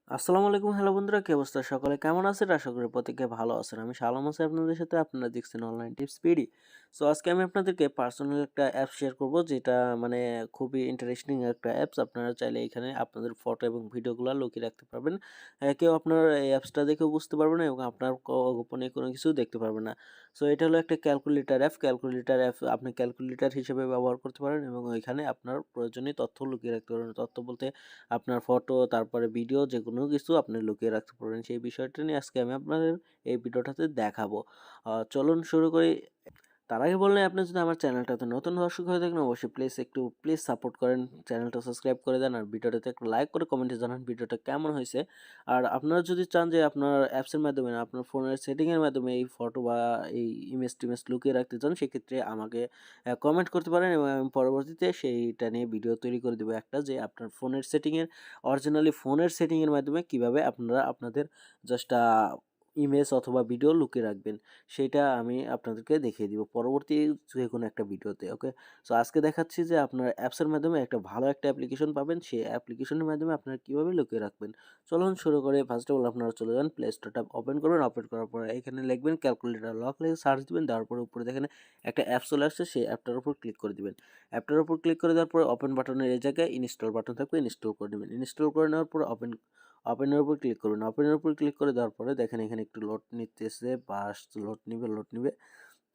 আসসালামু আলাইকুম, হ্যালো বন্ধুরা, কি অবস্থা? সকলে কেমন আছেন? আশা করি প্রত্যেকে ভালো আছেন। আমি শালম আছি আপনাদের সাথে। আপনারা দেখছেন অনলাইন টিপস পিডি। সো আজকে আমি আপনাদেরকে পার্সোনাল একটা অ্যাপ শেয়ার করব, যেটা মানে খুবই ইন্টারেস্টিং একটা অ্যাপস। আপনারা চাইলে এখানে আপনাদের ফটো এবং ভিডিওগুলো লুকিয়ে রাখতে পারবেন। কেউ আপনার এই অ্যাপসটা দেখেও বুঝতে পারবে না এবং আপনার গোপনীয় কোনো কিছু দেখতে পারবে না। সো এটা হলো একটা ক্যালকুলেটর অ্যাপ। ক্যালকুলেটর অ্যাপ আপনি ক্যালকুলেটর হিসেবে ব্যবহার করতে পারেন এবং ওইখানে আপনার প্রয়োজনীয় তথ্য লুকিয়ে রাখতে পারবেন। তথ্য বলতে আপনার ফটো, তারপরে ভিডিও, যেকোনো কিছু আপনি লুকিয়ে রাখতে পারবেন। সেই বিষয়টা নিয়ে আজকে আমি আপনাদের এই ভিডিওটাতে দেখাবো। চলুন শুরু করি। তার আগে বললেন, আপনি যদি আমার চ্যানেলটাতে নতুন দর্শক হয়ে থাকেন, অবশ্যই প্লিজ সাপোর্ট করেন, চ্যানেলটা সাবস্ক্রাইব করে দেন, আর ভিডিওটাতে একটা লাইক করে কমেন্টে জানান ভিডিওটা কেমন হয়েছে। আর আপনারা যদি চান যে আপনার অ্যাপসের মাধ্যমে না, আপনার ফোনের সেটিংয়ের মাধ্যমে এই ফটো বা এই ইমেজ টিমেজ লুকিয়ে রাখতে চান, সেক্ষেত্রে আমাকে কমেন্ট করতে পারেন এবং আমি পরবর্তীতে সেইটা নিয়ে ভিডিও তৈরি করে দেবো একটা, যে আপনার ফোনের সেটিংয়ের অরিজিনালি ফোনের সেটিংয়ের মাধ্যমে কিভাবে আপনারা আপনাদের জাস্ট ইমেজ অথবা ভিডিও লুকিয়ে রাখবেন, সেটা আমি আপনাদেরকে দেখিয়ে দিব পরবর্তী যে কোনো একটা ভিডিওতে। ওকে, সো আজকে দেখাচ্ছি যে আপনার অ্যাপসের মাধ্যমে একটা ভালো একটা অ্যাপ্লিকেশন পাবেন, সেই অ্যাপ্লিকেশনের মাধ্যমে আপনারা কীভাবে লুকিয়ে রাখবেন। চলুন শুরু করে। ফার্স্ট অফ অল আপনারা চলে যান প্লে স্টোরটা ওপেন করবেন। ওপেন করার পরে এখানে লিখবেন ক্যালকুলেটর লক, লিখে সার্চ দিবেন। দেওয়ার পরে উপরে দেখেন একটা অ্যাপ চলে আসছে, সেই অ্যাপটার উপর ক্লিক করে দিবেন। অ্যাপটার উপর ক্লিক করে দেওয়ার পরে ওপেন বাটনের এই জায়গায় ইনস্টল বাটন থাকবে, ইনস্টল করে দেবেন। ইনস্টল করে নেওয়ার পরে ওপেনের উপর ক্লিক করবেন। ওপেনের উপর ক্লিক করে দেওয়ার পরে দেখেন এখানে একটু লোড নিতেছে, বা লোড নিবে।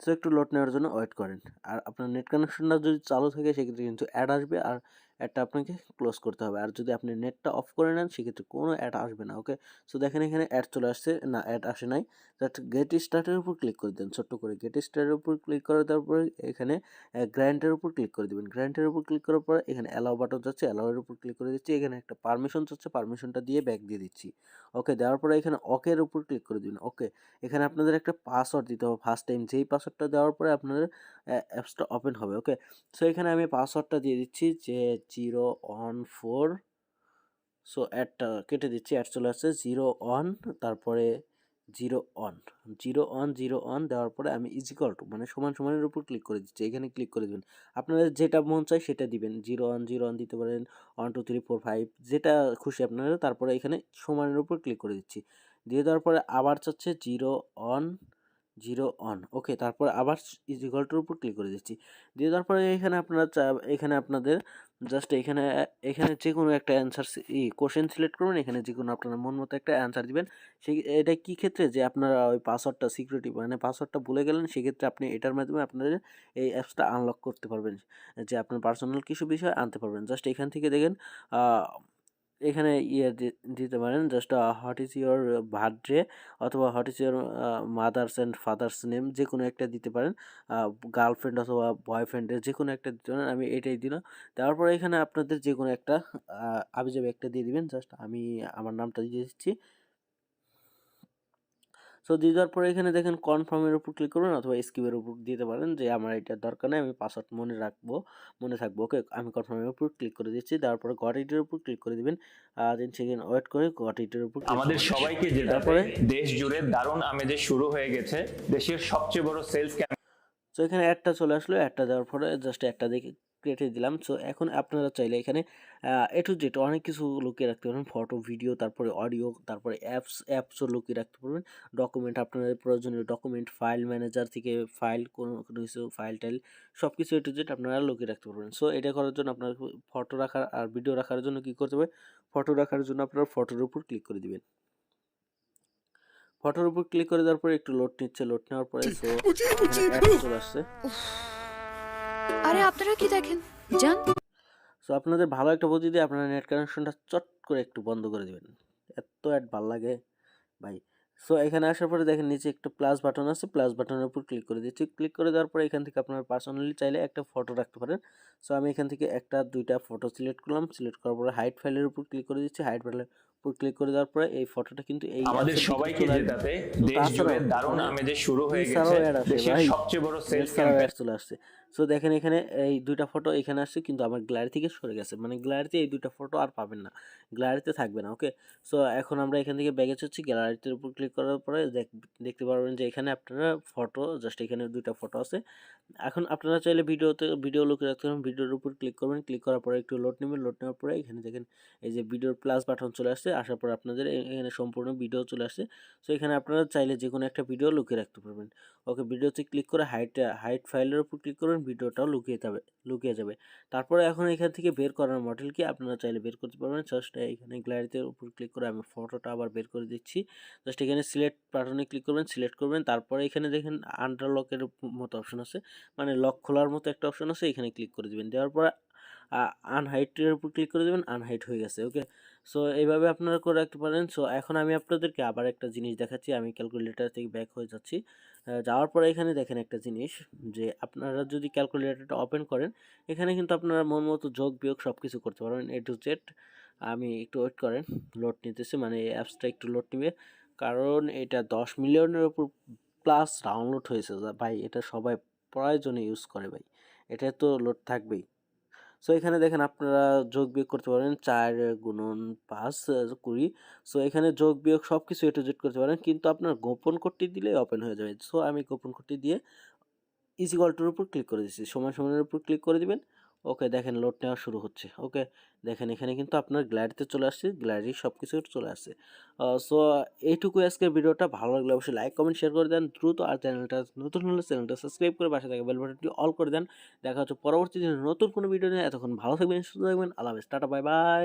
সো একটু লোড নেওয়ার জন্য ওয়েট করেন। আর আপনার নেট কানেকশনটা যদি চালু থাকে সেক্ষেত্রে কিন্তু অ্যাড আসবে, আর অ্যাডটা আপনাকে ক্লোজ করতে হবে। আর যদি আপনি নেটটা অফ করে নেন সেক্ষেত্রে কোনো অ্যাড আসবে না। ওকে, সো দেখেন এখানে অ্যাড চলে আসছে, না অ্যাড আসে নাই। জাস্ট গেট স্টার্টের উপর ক্লিক করে দেন, ছোট্ট করে গেট স্টার্টের উপর ক্লিক করে দেওয়ার পরে এখানে গ্র্যান্টের উপর ক্লিক করে দেবেন। গ্র্যান্টের উপর ক্লিক করার পরে এখানে অ্যালাউ বাটন যাচ্ছে, অ্যালাউয়ের উপর ক্লিক করে দিচ্ছি। এখানে একটা পারমিশন চাচ্ছে, পারমিশনটা দিয়ে ব্যাক দিয়ে দিচ্ছি। ওকে, দেওয়ার পরে এখানে ওকের উপর ক্লিক করে দিবেন। ওকে, এখানে আপনাদের একটা পাসওয়ার্ড দিতে হবে ফার্স্ট টাইম। যেই পাসওয়ার্ডটা দেওয়ার পরে আপনাদের অ্যাপসটা ওপেন হবে। ওকে, সো এখানে আমি পাসওয়ার্ডটা দিয়ে দিচ্ছি যে 014। সো অ্যাডটা কেটে দিচ্ছি, অ্যাড চলে আসছে 01, তারপরে 01 01 দেওয়ার পরে আমি ইজিকল টু মানে সমান সমানের উপর ক্লিক করে দিচ্ছি। এখানে ক্লিক করে দেবেন, আপনাদের যেটা মন চায় সেটা দিবেন। 01 দিতে পারেন, 1 2 3 4 5 যেটা খুশি আপনারা। তারপরে এখানে সমানের উপর ক্লিক করে দিচ্ছি। দিয়ে দেওয়ার পরে আবার চাচ্ছে 01 ওকে, তারপর আবার ইজিকলটার উপর ক্লিক করে দিচ্ছি। দিয়ে দেওয়ার পরে এখানে আপনারা এখানে আপনাদের জাস্ট এখানে এখানে যে কোনো একটা অ্যান্সার কোশ্চেন সিলেক্ট করবেন। এখানে যে কোনো আপনার মন মতো একটা অ্যান্সার দিবেন। সেই এটা কি ক্ষেত্রে, যে আপনারা ওই পাসওয়ার্ডটা সিকিউরিটি মানে পাসওয়ার্ডটা ভুলে গেলেন, সেক্ষেত্রে আপনি এটার মাধ্যমে আপনাদের এই অ্যাপসটা আনলক করতে পারবেন, যে আপনার পার্সোনাল কিছু বিষয় আনতে পারবেন। জাস্ট এখান থেকে দেখেন এখানে দিতে পারেন just what is your birthday, অথবা what is your mother's and father's name, যে কোনো একটা দিতে পারেন। গার্লফ্রেন্ড অথবা বয়ফ্রেন্ডের যে কোনো একটা দিতে পারেন। আমি এটাই দিলাম। দেওয়ার পরে এখানে আপনাদের যে কোনো একটা আবিজাবি একটা দিয়ে দিবেন। জাস্ট আমি আমার নামটা দিয়ে দিচ্ছি। সো দিয়ে দেওয়ার পরে এখানে দেখেন কনফার্মের উপর ক্লিক করবেন, অথবা স্কিপের উপর দিতে পারেন, যে আমার এটার দরকার নেই, আমি পাসওয়ার্ড মনে থাকবো। ওকে, আমি কনফার্মের উপর ক্লিক করে দিচ্ছি। দেওয়ার পরে গট ইটের উপর ক্লিক করে দিবেন। 3 সেকেন্ড ওয়েট করে গট ইটের উপর ক্লিক আমাদের করবেন। সবাইকে জেতাতে তারপরে দেশ জুড়ে দারুণ আমেজে শুরু হয়ে গেছে দেশের সবচেয়ে বড় সেলস সো এখানে অ্যাডটা চলে আসলো। অ্যাডটা দেওয়ার পরে জাস্ট অ্যাডটা দেখে কেটে দিলাম। সো এখন আপনারা চাইলে এখানে এ টু জেড অনেক কিছু লুকিয়ে রাখতে পারবেন, ফটো, ভিডিও, তারপরে অডিও, তারপরে অ্যাপসও লুকিয়ে রাখতে পারবেন। ডকুমেন্ট, আপনাদের প্রয়োজনীয় ডকুমেন্ট, ফাইল ম্যানেজার থেকে ফাইল, কোনো কোনো কিছু ফাইল টাইল সব কিছু এ টু জেড আপনারা লুকিয়ে রাখতে পারবেন। সো এটা করার জন্য আপনার ফটো রাখার আর ভিডিও রাখার জন্য কী করতে হবে, ফটো রাখার জন্য আপনারা ফটোর উপর ক্লিক করে দিবেন। ফটোর উপর ক্লিক করে দেওয়ার পরে একটু লোড নিচ্ছে, লোড নেওয়ার পরে সো অ্যাড চলে আসছে। আরে আপনারা কি দেখেন যান। সো আপনাদের ভালো একটা বুদ্ধি দিয়ে আপনারা নেট কানেকশনটা চট করে একটু বন্ধ করে দিবেন। এত অ্যাড ভাল লাগে ভাই। সো এখানে আসার পরে দেখেন নিচে একটা প্লাস বাটন আছে, প্লাস বাটনের উপর ক্লিক করে দিচ্ছি। ক্লিক করে দেওয়ার পরে এখান থেকে আপনারা পার্সোনালি চাইলে একটা ফটো রাখতে পারেন। সো আমি এখান থেকে একটা দুইটা ফটো সিলেক্ট করলাম। সিলেক্ট করার পরে হাইড ফাইলের উপর ক্লিক করে দিচ্ছি। হাইড ফাইলের উপর ক্লিক করে দেওয়ার পরে এই ফটোটা কিন্তু এই আমাদের অ্যাপসের ভিতরে সবাইকে চলে আসবে। জেতাতে দেশ জুড়ে দারুণ আমেজে শুরু হয়ে এছাড়াও গেছে অ্যাড আসে দেশের ভাই, সবচেয়ে বড় সেলস এছাড়াও ক্যাম্পেইন অ্যাড চলে আসছে। সো দেখেন এখানে এই ২ টা ফটো এখানে আসছে কিন্তু আমার গ্যালারি থেকে সরে গেছে। মানে গ্যালারিতে এই ২ টা ফটো আর পাবেন না। গ্যালারিতে থাকবে না। ওকে? সো এখন আমরা এখান থেকে ব্যাকে যাচ্ছি। গ্যালারিতে উপর ক্লিক করার পরে দেখতে পারবেন যে এখানে আপনারা ফটো জাস্ট এখানে ২ টা ফটো আছে। এখন আপনারা চাইলে ভিডিও লুকিয়ে রাখতে পারেন। ভিডিওর উপর ক্লিক করবেন। ক্লিক করার পরে একটু লোড নেবেন। লোড নেওয়ার পরে এখানে দেখেন এই যে ভিডিওর প্লাস বাটন চলে আসছে। আসার পর আপনাদের এখানে সম্পূর্ণ ভিডিও চলে আসছে। সো এখানে আপনারা চাইলে যেকোনো একটা ভিডিও লুকিয়ে রাখতে পারবেন। ওকে, ভিডিওতে ক্লিক করে হাইড ফাইলের উপর ক্লিক করবেন। ভিডিওটাও লুকিয়ে যাবে। তারপরে এখন এখান থেকে বের করার মডেল কি আপনারা চাইলে বের করতে পারবেন। জাস্ট এখানে গ্যালারিতে উপর ক্লিক করে আমি ফটোটা আবার বের করে দিচ্ছি। জাস্ট এখানে সিলেক্ট বাটনে ক্লিক করবেন, সিলেক্ট করবেন। তারপরে এখানে দেখেন আন্ডারলকের মতো অপশন আছে। মানে লক খোলার মতো একটা অপশন আছে, এখানে ক্লিক করে দিবেন। দেওয়ার পর আনহাইটের উপর ক্লিক করে দেবেন, আনহাইট হয়ে গেছে। ওকে, সো এইভাবে আপনারা করে রাখতে পারেন। সো এখন আমি আপনাদেরকে আবার একটা জিনিস দেখাচ্ছি। আমি ক্যালকুলেটর থেকে ব্যাক হয়ে যাচ্ছি। যাওয়ার পরে এখানে দেখেন একটা জিনিস, যে আপনারা যদি ক্যালকুলেটরটা ওপেন করেন, এখানে কিন্তু আপনারা মন মতো যোগ বিয়োগ সব কিছু করতে পারবেন A to Z। আমি একটু ওয়েট করেন, লোড নিতেছে, মানে এই অ্যাপসটা একটু লোড নিবে, কারণ এটা 10 মিলিয়নের উপর প্লাস ডাউনলোড হয়েছে। ভাই এটা সবাই প্রয়োজনে ইউজ করে ভাই, এটা তো লোড থাকবেই। সো এখানে দেখেন আপনারা যোগ বিয়োগ করতে পারেন, 4 গুণন 5 20। সো এখানে যোগ বিয়োগ সব কিছু A to Z করতে পারেন, কিন্তু আপনার গোপন কোডটি দিলে ওপেন হয়ে যাবে। সো আমি গোপন কোডটি দিয়ে ইজ ইকুয়াল টুর উপর ক্লিক করে দিচ্ছি, সমান সমানের উপর ক্লিক করে দিবেন। ওকে, দেখেন লোড নেওয়া শুরু হচ্ছে। ওকে, দেখেন এখানে কিন্তু আপনার গ্যালারিতে চলে আসছে, গ্যালারি সব কিছু চলে আসছে। সো এইটুকু আজকের ভিডিওটা। ভালো লাগলে অবশ্যই লাইক কমেন্ট শেয়ার করে দেন দ্রুত। আর চ্যানেলটা নতুন হলে চ্যানেলটা সাবস্ক্রাইব করে পাশে থাকা বেল বাটনটি অল করে দেন। দেখা হচ্ছে পরবর্তী দিনে নতুন কোনো ভিডিও নিয়ে। এতক্ষণ ভালো থাকবেন, সুস্থ থাকবেন। আল্লাহ হাফেজ, টাটা, বাই বাই।